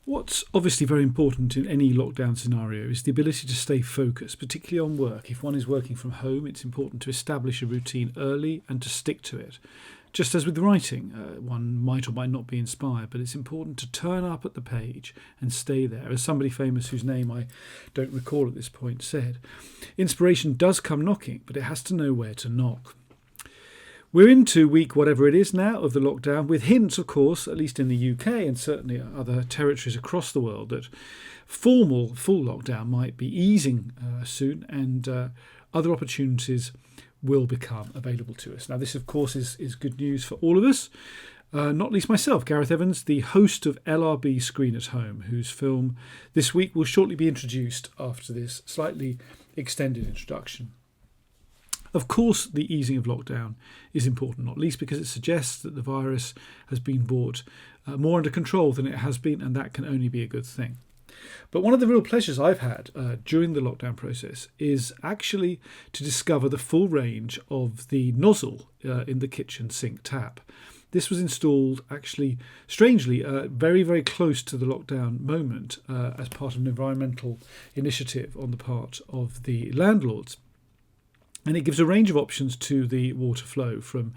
What's obviously very important in any lockdown scenario is the ability to stay focused, particularly on work. If one is working from home, it's important to establish a routine early and to stick to it. Just as with writing, one might or might not be inspired, but it's important to turn up at the page and stay there. As somebody famous whose name I don't recall at this point said, inspiration does come knocking, but it has to know where to knock. We're into week whatever it is now of the lockdown, with hints, of course, at least in the UK and certainly other territories across the world, that full lockdown might be easing soon, and other opportunities will become available to us. Now, this, of course, is good news for all of us, not least myself, Gareth Evans, the host of LRB Screen at Home, whose film this week will shortly be introduced after this slightly extended introduction. Of course, the easing of lockdown is important, not least because it suggests that the virus has been brought more under control than it has been, and that can only be a good thing. But one of the real pleasures I've had during the lockdown process is actually to discover the full range of the nozzle in the kitchen sink tap. This was installed actually, strangely, very, very close to the lockdown moment as part of an environmental initiative on the part of the landlords. And it gives a range of options to the water flow, from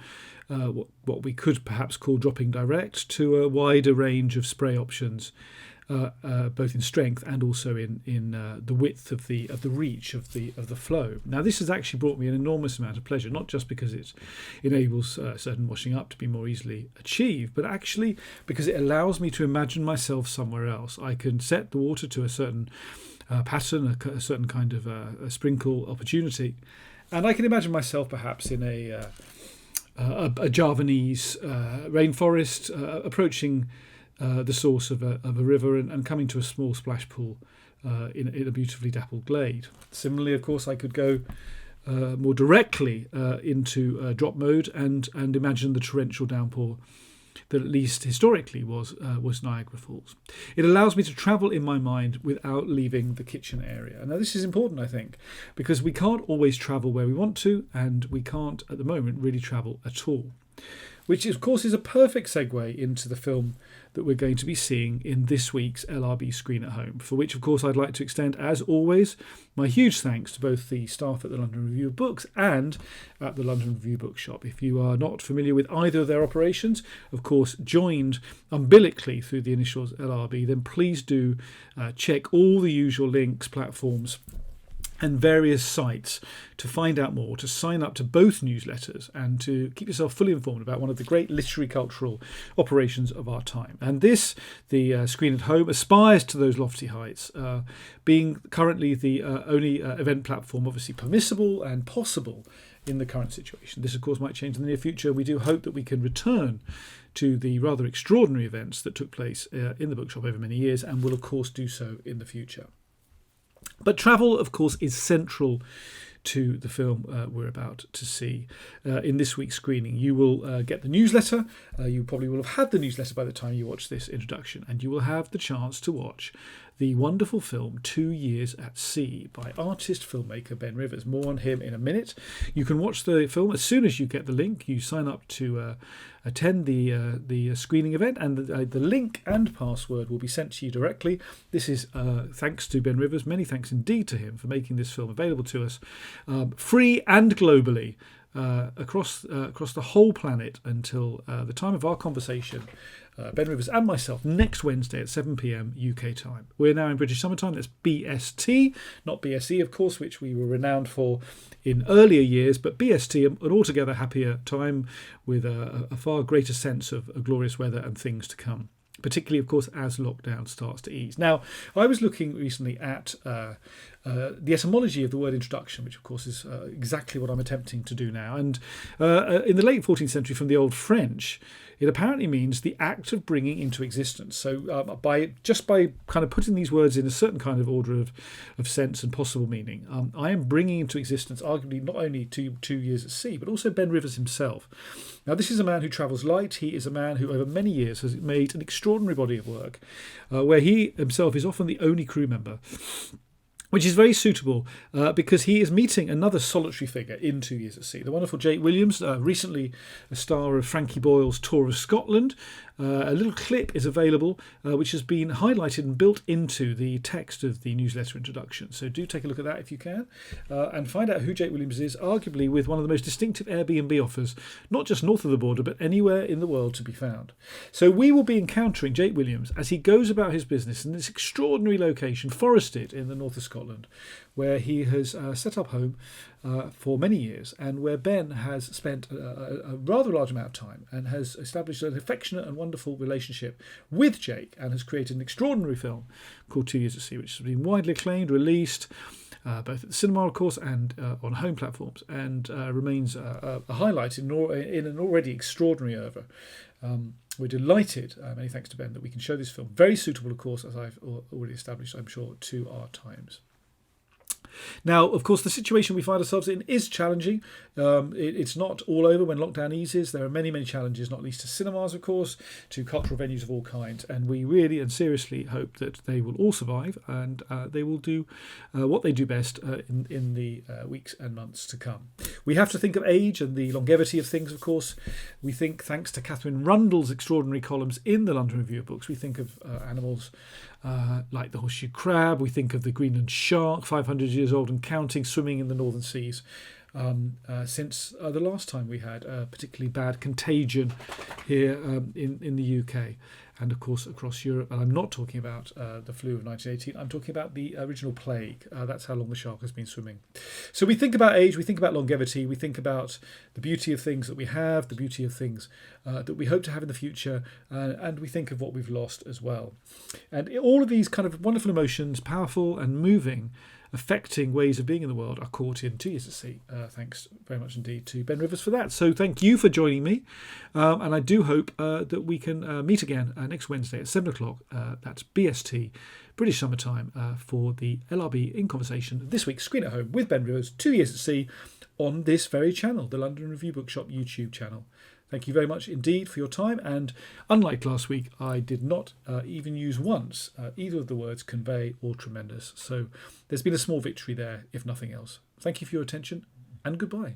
what we could perhaps call dropping direct to a wider range of spray options, both in strength and also in the width of the reach of the flow. Now, this has actually brought me an enormous amount of pleasure, not just because it enables certain washing up to be more easily achieved, but actually because it allows me to imagine myself somewhere else. I can set the water to a certain pattern, a certain kind of a sprinkle opportunity. And I can imagine myself perhaps in a Javanese rainforest, approaching the source of a river and coming to a small splash pool in a beautifully dappled glade. Similarly, of course, I could go more directly into drop mode and imagine the torrential downpour that at least historically was Niagara Falls. It allows me to travel in my mind without leaving the kitchen area. Now, this is important, I think, because we can't always travel where we want to, and we can't at the moment really travel at all. Which, of course, is a perfect segue into the film that we're going to be seeing in this week's LRB Screen at Home, for which, of course, I'd like to extend, as always, my huge thanks to both the staff at the London Review of Books and at the London Review Bookshop. If you are not familiar with either of their operations, of course, joined umbilically through the initials LRB, then please do check all the usual links, platforms, and various sites to find out more, to sign up to both newsletters, and to keep yourself fully informed about one of the great literary cultural operations of our time. And this, the Screen at Home, aspires to those lofty heights, being currently the only event platform obviously permissible and possible in the current situation. This, of course, might change in the near future. We do hope that we can return to the rather extraordinary events that took place in the bookshop over many years, and will, of course, do so in the future. But travel, of course, is central to the film we're about to see in this week's screening. You will get the newsletter. You probably will have had the newsletter by the time you watch this introduction, and you will have the chance to watch the wonderful film 2 Years at Sea by artist-filmmaker Ben Rivers. More on him in a minute. You can watch the film as soon as you get the link. You sign up to attend the screening event, and the link and password will be sent to you directly. This is thanks to Ben Rivers. Many thanks indeed to him for making this film available to us, free and globally, across the whole planet until the time of our conversation. Ben Rivers and myself next Wednesday at 7 p.m. UK time. We're now in British summertime. That's BST, not BSE, of course, which we were renowned for in earlier years, but BST, an altogether happier time with a far greater sense of glorious weather and things to come, particularly, of course, as lockdown starts to ease. Now, I was looking recently at the etymology of the word introduction, which, of course, is exactly what I'm attempting to do now. And in the late 14th century, from the Old French, it apparently means the act of bringing into existence. So by kind of putting these words in a certain kind of order of sense and possible meaning, I am bringing into existence arguably not only 2 Years at Sea, but also Ben Rivers himself. Now, this is a man who travels light. He is a man who over many years has made an extraordinary body of work, where he himself is often the only crew member. which is very suitable because he is meeting another solitary figure in 2 Years at Sea. The wonderful Jake Williams, recently a star of Frankie Boyle's Tour of Scotland. A little clip is available, which has been highlighted and built into the text of the newsletter introduction. So do take a look at that if you can, and find out who Jake Williams is, arguably with one of the most distinctive Airbnb offers, not just north of the border, but anywhere in the world to be found. So we will be encountering Jake Williams as he goes about his business in this extraordinary location, forested in the north of Scotland, where he has set up home for many years, and where Ben has spent a rather large amount of time and has established an affectionate and wonderful relationship with Jake, and has created an extraordinary film called 2 Years at Sea, which has been widely acclaimed, released both at the cinema, of course, and on home platforms, and remains a highlight in an already extraordinary oeuvre. We're delighted, many thanks to Ben, that we can show this film. Very suitable, of course, as I've already established, I'm sure, to our times. Now, of course, the situation we find ourselves in is challenging. It's not all over when lockdown eases. There are many, many challenges, not least to cinemas, of course, to cultural venues of all kinds. And we really and seriously hope that they will all survive, and they will do what they do best in the weeks and months to come. We have to think of age and the longevity of things, of course. We think, thanks to Catherine Rundle's extraordinary columns in the London Review of Books, we think of animals like the horseshoe crab. We think of the Greenland shark, 500 years old and counting, swimming in the northern seas since the last time we had a particularly bad contagion here in the UK, and of course across Europe. And I'm not talking about the flu of 1918, I'm talking about the original plague. That's how long the shark has been swimming. So we think about age, we think about longevity, we think about the beauty of things that we have, the beauty of things that we hope to have in the future, and we think of what we've lost as well. And all of these kind of wonderful emotions, powerful and moving, affecting ways of being in the world, are caught in 2 Years at Sea. Thanks very much indeed to Ben Rivers for that. So thank you for joining me, and I do hope that we can meet again next Wednesday at 7 o'clock. That's BST, British Summer Time, for the LRB In Conversation, this week's Screen at Home with Ben Rivers, 2 Years at Sea, on this very channel, the London Review Bookshop YouTube channel. Thank you very much indeed for your time, and unlike last week, I did not even use once either of the words convey or tremendous. So there's been a small victory there, if nothing else. Thank you for your attention, and goodbye.